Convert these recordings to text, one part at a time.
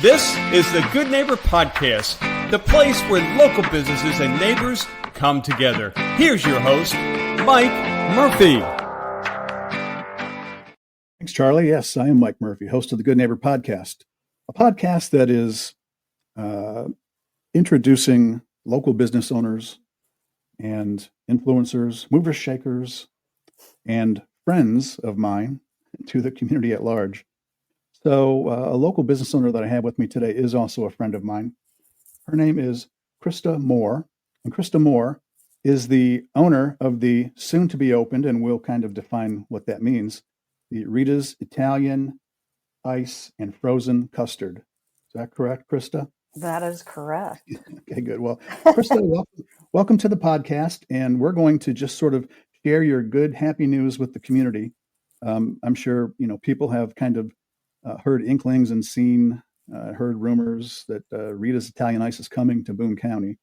This is the Good Neighbor Podcast, the place where local businesses and neighbors come together. Here's your host, Mike Murphy. Thanks, Charlie. Yes, I am Mike Murphy, host of the Good Neighbor Podcast, a podcast that is introducing local business owners and influencers, movers, shakers, and friends of mine to the community at large. So a local business owner that I have with me today is also a friend of mine. Her name is Christa Moore, and Christa Moore is the owner of the soon-to-be opened, and we'll kind of define what that means, the Rita's Italian Ice and Frozen Custard. Is that correct, Krista? That is correct. Okay, good. Well, Krista, welcome to the podcast, and we're going to just sort of share your good, happy news with the community. I'm sure, people have kind of heard inklings and heard rumors that Rita's Italian Ice is coming to Boone County,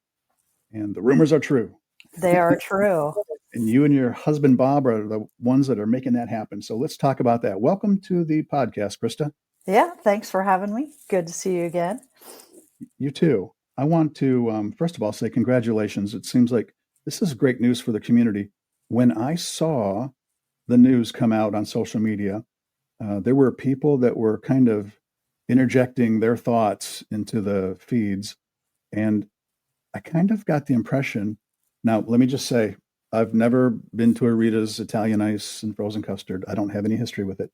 and the rumors are true. They are true. And you and your husband, Bob, are the ones that are making that happen. So let's talk about that. Welcome to the podcast, Krista. Yeah, thanks for having me. Good to see you again. You too. I want to, first of all, say congratulations. It seems like this is great news for the community. When I saw the news come out on social media, there were people that were kind of interjecting their thoughts into the feeds. And I kind of got the impression, now let me just say, I've never been to a Rita's Italian Ice and Frozen Custard. I don't have any history with it.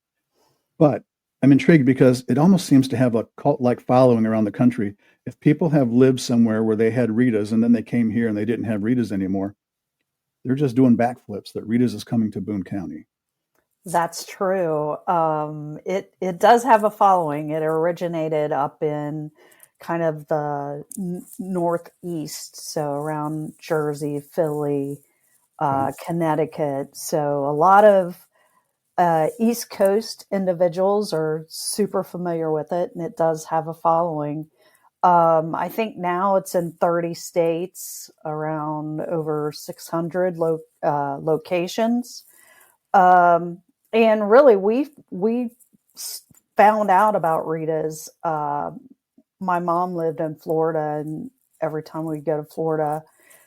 But I'm intrigued because it almost seems to have a cult-like following around the country. If people have lived somewhere where they had Rita's and then they came here and they didn't have Rita's anymore, they're just doing backflips that Rita's is coming to Boone County. That's true. It does have a following. It originated up in kind of the northeast, so around Jersey, Philly, Connecticut. So a lot of East Coast individuals are super familiar with it, and it does have a following. I think now it's in 30 states, around over 600 locations. And really, we found out about Rita's. My mom lived in Florida, and every time we go to Florida,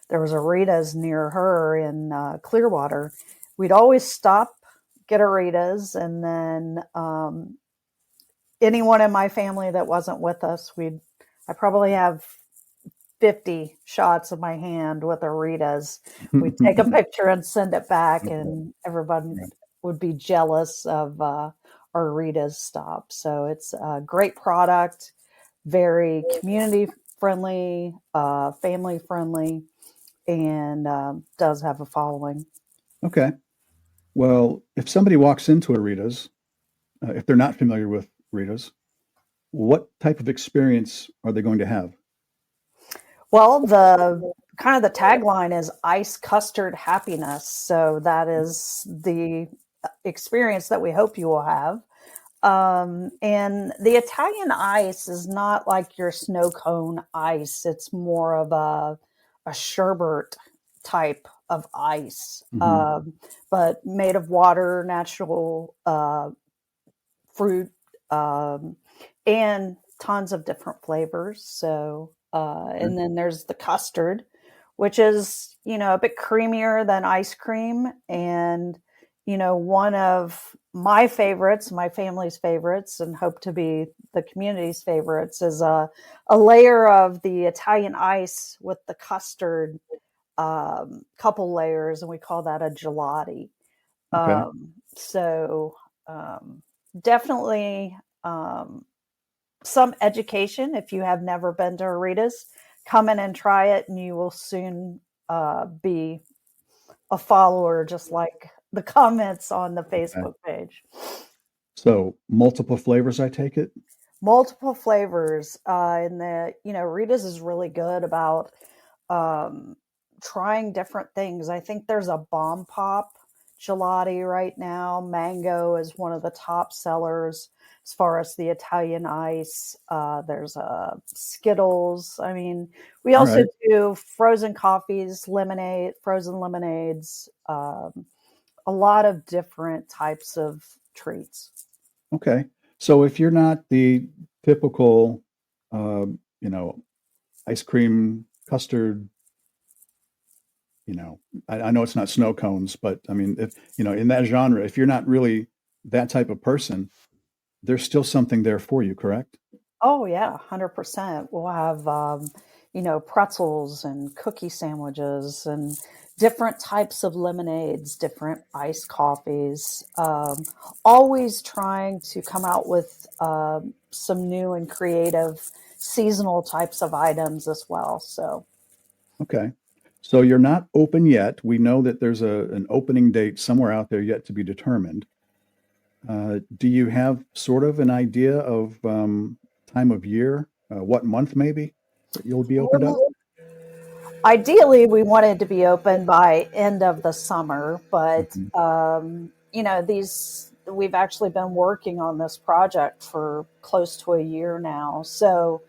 there was a Rita's near her in Clearwater. We'd always stop, get a Rita's, and then anyone in my family that wasn't with us, I probably have 50 shots of my hand with a Rita's. We'd take a picture and send it back, and everybody would be jealous of our Rita's stop. So it's a great product, very community friendly, family friendly, and does have a following. Okay. Well, if somebody walks into a Rita's, if they're not familiar with Rita's, what type of experience are they going to have? Well, the tagline is ice custard happiness. So that is the experience that we hope you will have. And the Italian ice is not like your snow cone ice. It's more of a sherbet type of ice, but made of water, natural fruit, and tons of different flavors. So, and then there's the custard, which is, a bit creamier than ice cream. And, one of my favorites, my family's favorites, and hope to be the community's favorites, is a layer of the Italian ice with the custard, couple layers, and we call that a gelati. Okay. Definitely some education. If you have never been to a Rita's, come in and try it, and you will soon be a follower, just like the comments on the Facebook page. So multiple flavors, I take it? Multiple flavors. And Rita's is really good about trying different things. I think there's a bomb pop gelati right now. Mango is one of the top sellers as far as the Italian ice. There's Skittles. I mean, we also do frozen coffees, frozen lemonades, a lot of different types of treats. Okay. So if you're not the typical you know, ice cream, custard, I know it's not snow cones, but I mean, if, in that genre, if you're not really that type of person, there's still something there for you, correct? Oh yeah, 100%. We'll have pretzels and cookie sandwiches and different types of lemonades, different iced coffees. Always trying to come out with some new and creative seasonal types of items as well. So Okay. So you're not open yet. We know that there's an opening date somewhere out there yet to be determined. Do you have sort of an idea of time of year, what month maybe that you'll be opened up? ideally, we wanted to be open by end of the summer, but Mhm. these we've actually been working on this project for close to a year now. So,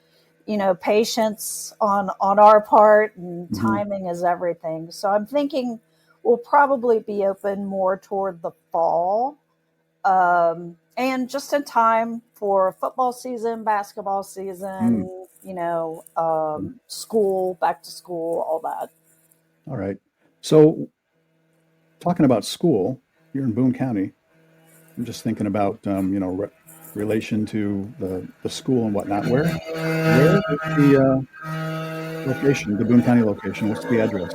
patience on our part and Mhm. timing is everything. So I'm thinking we'll probably be open more toward the fall, and just in time for football season, basketball Mm. season, school, back to school, all that. All right. So talking about school, you're in Boone County. I'm just thinking about relation to the school and whatnot. Where is the location, the Boone County location? What's the address?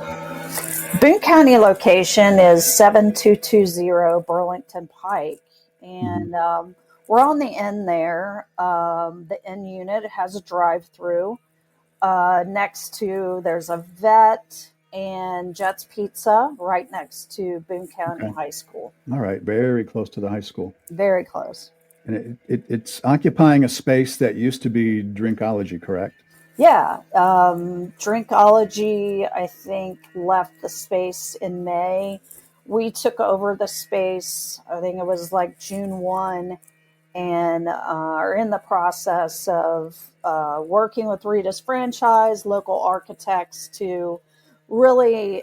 Boone County location is 7220 Burlington Pike. Hmm. And we're on the end there. The end unit has a drive through. Next to, there's a vet and Jet's Pizza right next to Boone County Okay. High School. All right. Very close to the high school. Very close. And it's occupying a space that used to be Drinkology, correct? Yeah. Drinkology, I think, left the space in May. We took over the space, I think it was like June 1, and are in the process of working with Rita's franchise, local architects to really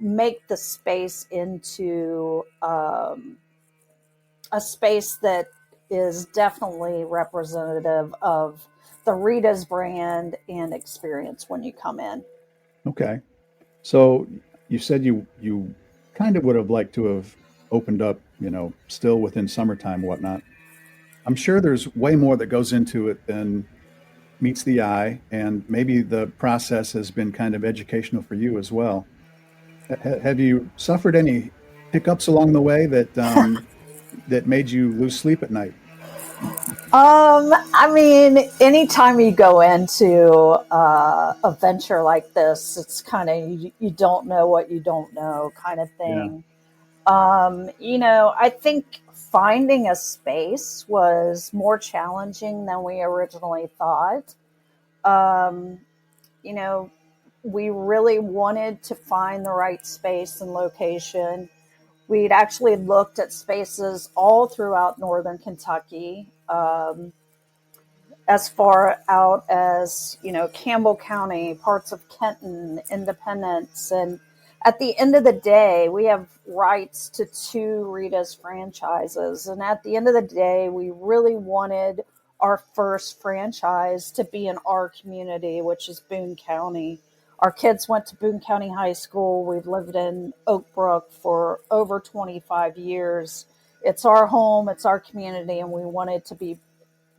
make the space into a space that is definitely representative of the Rita's brand and experience when you come in. Okay. So you said you kind of would have liked to have opened up, still within summertime, whatnot. I'm sure there's way more that goes into it than meets the eye, and maybe the process has been kind of educational for you as well. Have you suffered any hiccups along the way that made you lose sleep at night? I mean, anytime you go into a venture like this, it's kind of you don't know what you don't know kind of Yeah. thing. I think finding a space was more challenging than we originally thought. Um, you know, we really wanted to find the right space and location. We'd actually looked at spaces all throughout northern Kentucky, as far out as, Campbell County, parts of Kenton, Independence. And at the end of the day, we have rights to two Rita's franchises. And at the end of the day, we really wanted our first franchise to be in our community, which is Boone County. Our kids went to Boone County High School. We've lived in Oak Brook for over 25 years. It's our home, it's our community, and we wanted to be,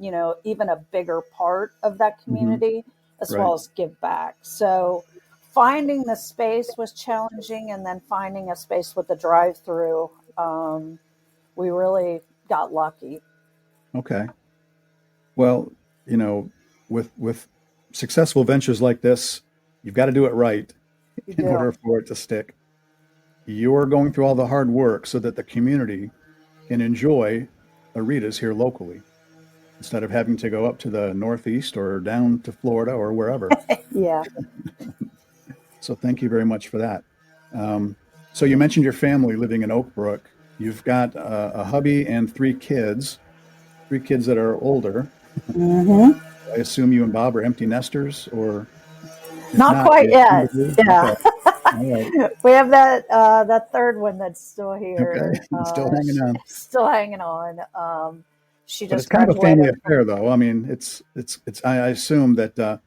even a bigger part of that Hmm. community, as Right. well as give back. So finding the space was challenging, and then finding a space with a drive through, we really got lucky. Okay. Well, you know, with successful ventures like this, you've got to do it right You in do. order for it to stick. You're going through all the hard work so that the community can enjoy Aritas here locally instead of having to go up to the Northeast or down to Florida or wherever. Yeah. So thank you very much for that. Um, so you mentioned your family living in Oak Brook. You've got a hubby and three kids that are older. Hmm. I assume you and Bob are empty nesters, or if Not not, quite you have two yet. to do. Yeah. Okay. All right. We have that third one that's still Okay. here, Still hanging on. still hanging on. She But it's just kind of a family graduated. affair, though. I mean, I assume that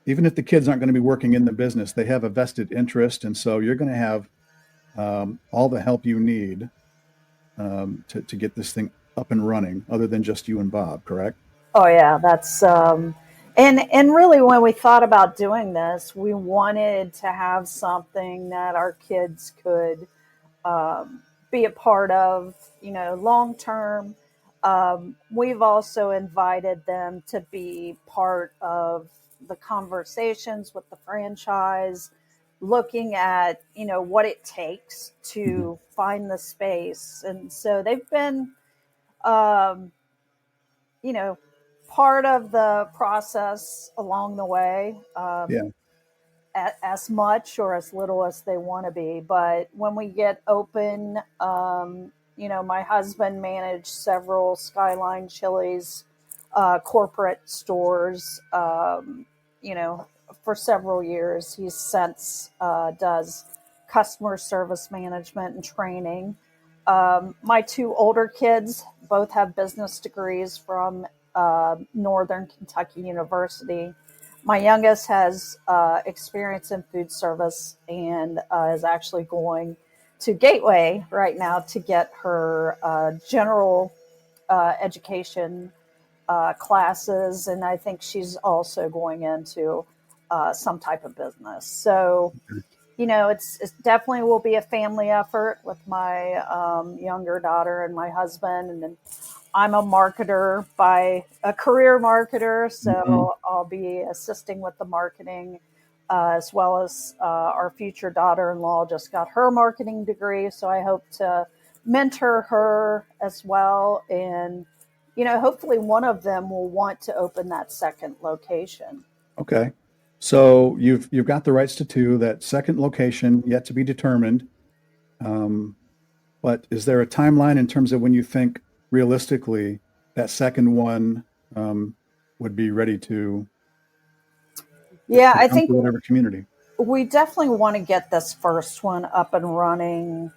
even if the kids aren't going to be working in the business, they have a vested interest, and so you're going to have all the help you need to get this thing up and running, other than just you and Bob, correct? Oh yeah, that's and really when we thought about doing this, we wanted to have something that our kids could be a part of, long term. We've also invited them to be part of the conversations with the franchise, looking at, what it takes Hmm. to find the space. And so they've been, um, you know, part of the process along the way. Yeah. As much or as little as they want to be. But when we get open, my husband managed several Skyline Chili's corporate stores, for several years. He since does customer service management and training. My two older kids both have business degrees from Northern Kentucky University. My youngest has experience in food service and is actually going to Gateway right now to get her general education classes, and I think she's also going into some type of business. So, it's definitely will be a family effort with my younger daughter and my husband, and then I'm a marketer by a career marketer, Hmm. so I'll be assisting with the marketing, as well as our future daughter-in-law just got her marketing degree, so I hope to mentor her as well, and hopefully one of them will want to open that second location. Okay. So you've got the rights to two. That second location yet to be determined. Um, but is there a timeline in terms of when you think realistically that second one um, would be ready Yeah, to I come think to whatever community? we definitely want to get this first one up and running,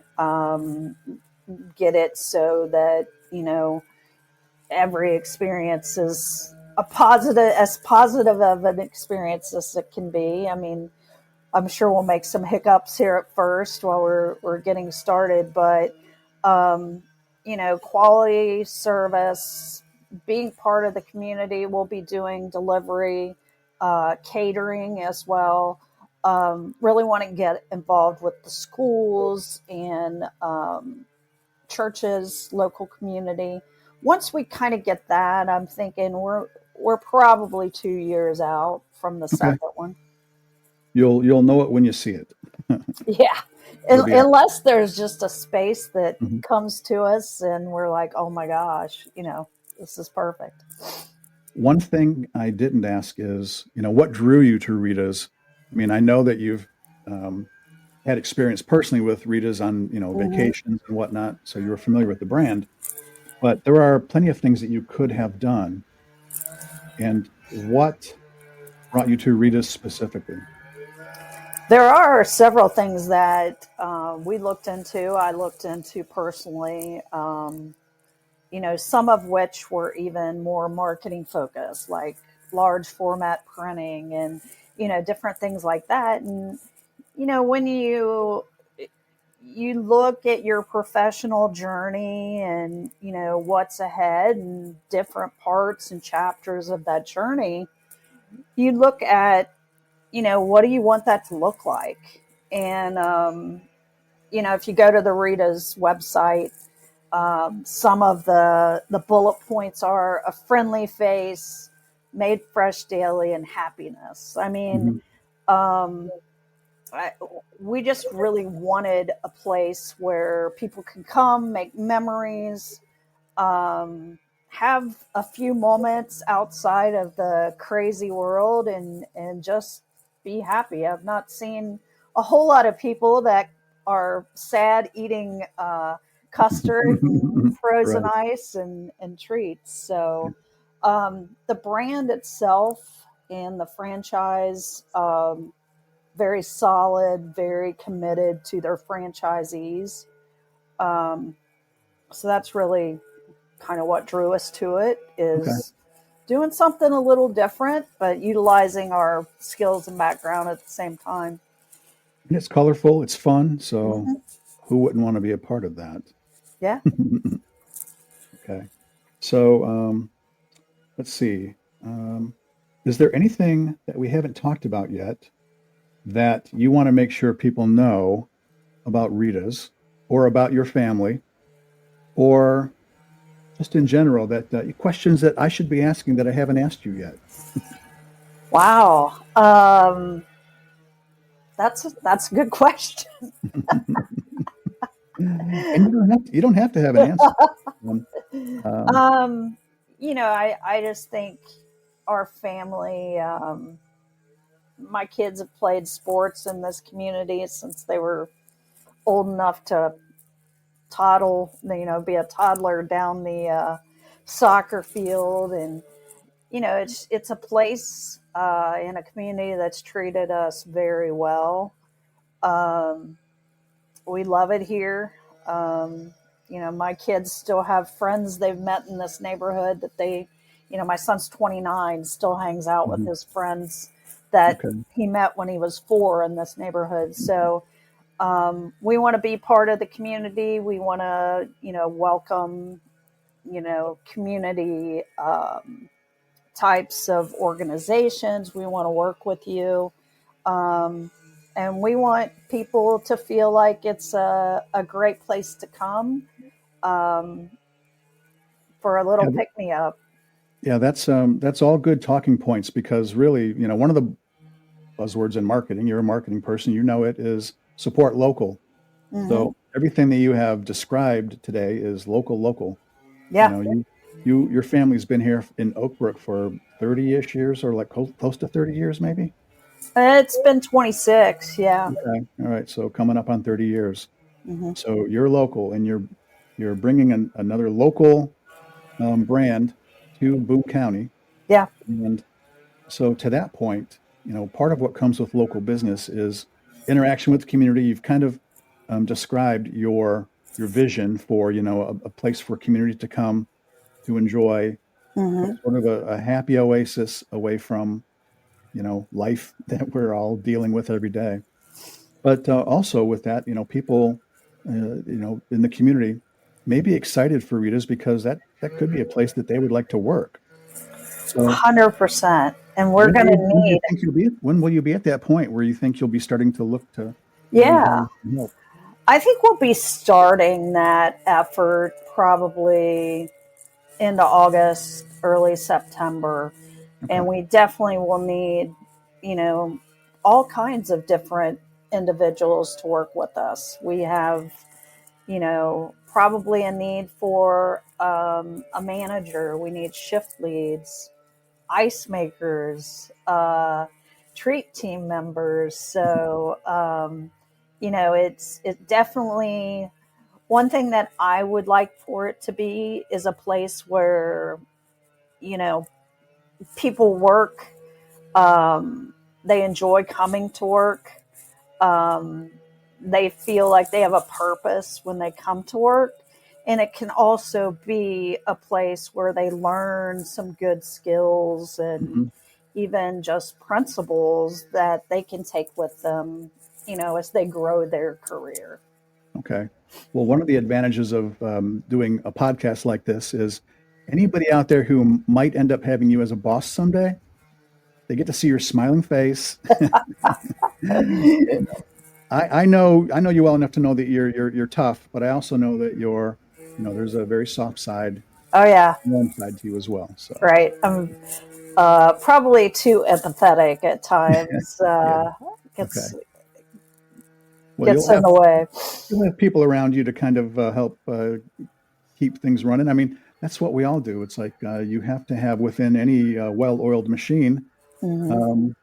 get it so that every experience is as positive of an experience as it can be. I mean, I'm sure we'll make some hiccups here at first while we're getting started, but um, quality service, being part of the community, we'll be doing delivery, catering as well. Really want to get involved with the schools and churches, local community. Once we kind of get that, I'm thinking we're probably 2 years out from the Okay. second one. You'll know it when you see it. Yeah. It'll be out. Unless there's just a space that Mhm. comes to us and we're like, oh my gosh, this is perfect. One thing I didn't ask is, what drew you to Rita's? I mean, I know that you've um, had experience personally with Rita's on, Hmm. vacations and whatnot, so you're familiar with the brand. But there are plenty of things that you could have done. And what brought you to Rita's specifically? There are several things that we looked into, I looked into personally, some of which were even more marketing focused, like large format printing and, different things like that. And, when you look at your professional journey and what's ahead and different parts and chapters of that journey, you look at what do you want that to look like. And if you go to the Rita's website, some of the bullet points are a friendly face, made fresh daily, and happiness. I mean, Mhm. um, I, we just really wanted a place where people can come, make memories, um, have a few moments outside of the crazy world, and just be happy. I've not seen a whole lot of people that are sad eating custard and frozen Right. ice and treats. So the brand itself and the franchise, very solid, very committed to their franchisees. Um, so that's really kind of what drew us to it, Okay. is doing something a little different, but utilizing our skills and background at the same time. And it's colorful, it's fun, so Hmm. who wouldn't want to be a part of that? Yeah. Okay. So let's see. Is there anything that we haven't talked about yet that you want to make sure people know about Rita's or about your family or just in general that questions that I should be asking that I haven't asked you yet? Wow. That's a good question. And you don't have to have an answer. Um, um, Um, I just think our family, my kids have played sports in this community since they were old enough to toddle, be a toddler down the soccer field. And, it's a place in a community that's treated us very well. Um, we love it here. Um, my kids still have friends they've met in this neighborhood that my son's 29, still hangs out with mhm. his friends that Okay. he met when he was 4 in this neighborhood. So we want to be part of the community. We want to, welcome, community types of organizations. We want to work with you. Um, and we want people to feel like it's a great place to come um, for a little Yeah, pick me up. yeah, that's all good talking points because really, one of the buzzwords in marketing, you're a marketing person, you know it is support local. Hmm. So everything that you have described today is local, local. You Yeah, know, your family's been here in Oak Brook for 30-ish years or like close to 30 years, maybe. it's been 26. Yeah. Okay. All right. So coming up on 30 years. Hmm. So you're local and you're bringing another local brand to Boone County. Yeah. And so to that point, part of what comes with local business is interaction with the community. You've kind of described your vision for, a place for community to come to enjoy Hmm. sort of a happy oasis away from, life that we're all dealing with every day. But also with that, people, in the community may be excited for Rita's because that could be a place that they would like to work. So 100%. And we're going to when do you need, think you'll be? When will you be at that point where you think you'll be starting to look to maybe yeah, hire some help? I think we'll be starting that effort probably into August, early September. Okay. And we definitely will need, you know, all kinds of different individuals to work with us. We have, probably a need for a manager. We need shift leads, ice makers, treat team members. So, it's definitely one thing that I would like for it to be is a place where, you know, people work. They enjoy coming to work. Um, they feel like they have a purpose when they come to work. And it can also be a place where they learn some good skills and Mhm. even just principles that they can take with them, as they grow their career. Okay. Well, one of the advantages of doing a podcast like this is anybody out there who might end up having you as a boss someday, they get to see your smiling face. I know you well enough to know that you're tough, but I also know that there's a very soft side, Oh, yeah, warm side to you as well. So right. I'm probably too empathetic at times. yeah, okay. Gets Well, gets in the way. you'll have people around you to kind of help keep things running. I mean, that's what we all do. It's like you have to have within any well-oiled machine, Hmm. um,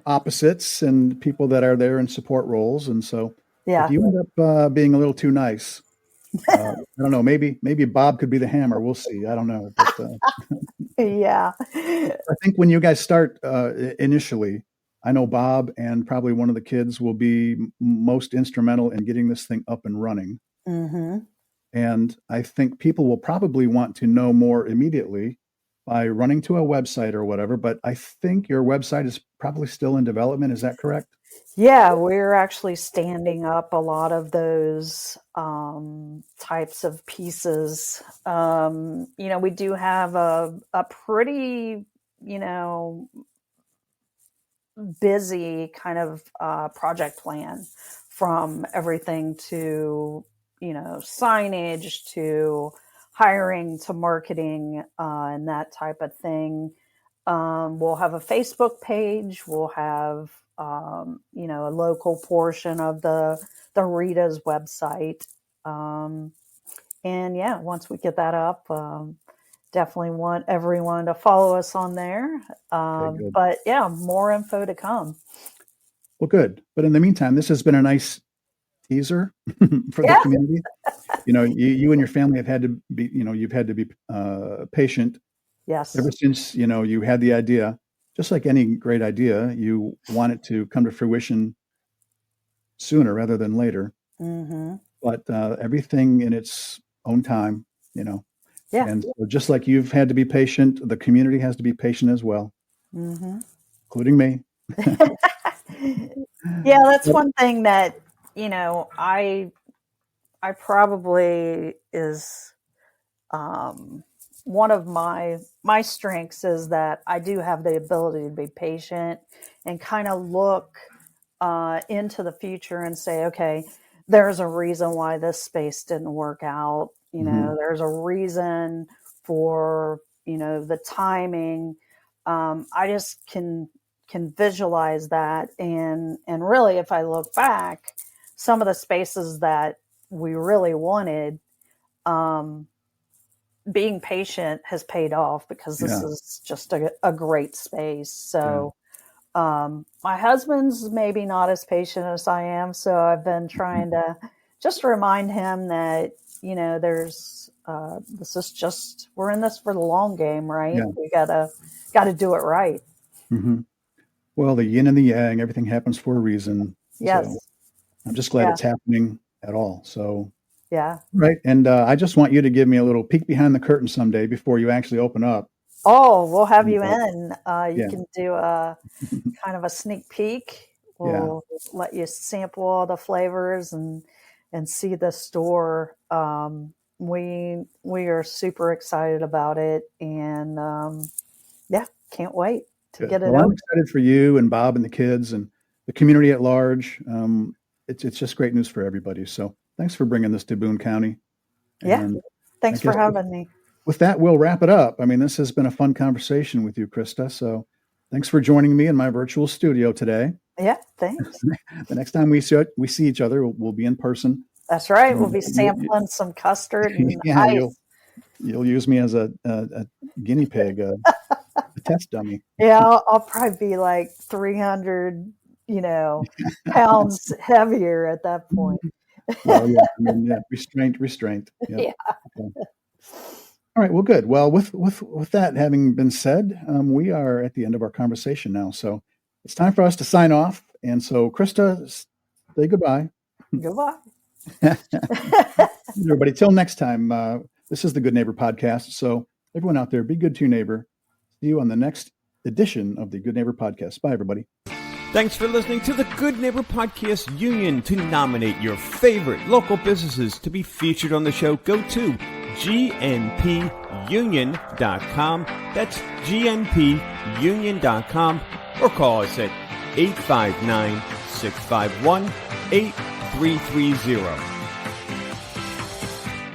opposites and people that are there in support roles. And so, if Yeah. you end up being a little too nice, I don't know. Maybe Bob could be the hammer. We'll see. I don't know, but Yeah. I think when you guys start initially, I know Bob and probably one of the kids will be most instrumental in getting this thing up and running. Hmm. And I think people will probably want to know more immediately by running to a website or whatever. But I think your website is probably still in development. Is that correct? Yeah, we're actually standing up a lot of those types of pieces. We do have a pretty, busy kind of project plan, from everything to, signage to hiring to marketing and that type of thing. We'll have a Facebook page. We'll have, a local portion of the Rita's website. And yeah, once we get that up, definitely want everyone to follow us on there. But yeah, more info to come. Well, good. But in the meantime, this has been a nice teaser for the community. You and your family have had to be, you've had to be patient. Yes. Ever since, you had the idea. Just like any great idea, you want it to come to fruition sooner rather than later. Mm-hmm. But everything in its own time, Yeah. And so just like you've had to be patient, the community has to be patient as well, including me. Yeah, that's one thing that, I probably is one of my strengths is that I do have the ability to be patient and kind of look into the future and say, okay, there's a reason why this space didn't work out. There's a reason for, the timing. I just can visualize that. And really, if I look back, some of the spaces that we really wanted, being patient has paid off, because this is just a great space. So my husband's maybe not as patient as I am. So I've been trying to just remind him that, there's this is just, we're in this for the long game, right? Yeah. We gotta do it right. Mm-hmm. Well, the yin and the yang, everything happens for a reason. Yes. So I'm just glad it's happening at all. So yeah. Right. And I just want you to give me a little peek behind the curtain someday before you actually open up. Oh, we'll have you in. You can do a kind of a sneak peek. We'll let you sample all the flavors and see the store. We are super excited about it, and can't wait to get it well, open. I'm excited for you and Bob and the kids and the community at large. It's just great news for everybody. So thanks for bringing this to Boone County. And thanks for having me. With that, we'll wrap it up. I mean, this has been a fun conversation with you, Krista. So thanks for joining me in my virtual studio today. Yeah, thanks. The next time we see each other, we'll be in person. That's right. We'll be sampling some custard and ice. You'll use me as a guinea pig, a test dummy. Yeah, I'll probably be like 300, pounds heavier at that point. Well, restraint. Yeah. Okay. All right. Well, good. Well, with that having been said, we are at the end of our conversation now. So it's time for us to sign off. And so, Krista, say goodbye. Goodbye. Everybody, till next time. This is the Good Neighbor Podcast. So everyone out there, be good to your neighbor. See you on the next edition of the Good Neighbor Podcast. Bye, everybody. Thanks for listening to the Good Neighbor Podcast Union. To nominate your favorite local businesses to be featured on the show, go to gnpunion.com. That's gnpunion.com, or call us at 859-651-8330.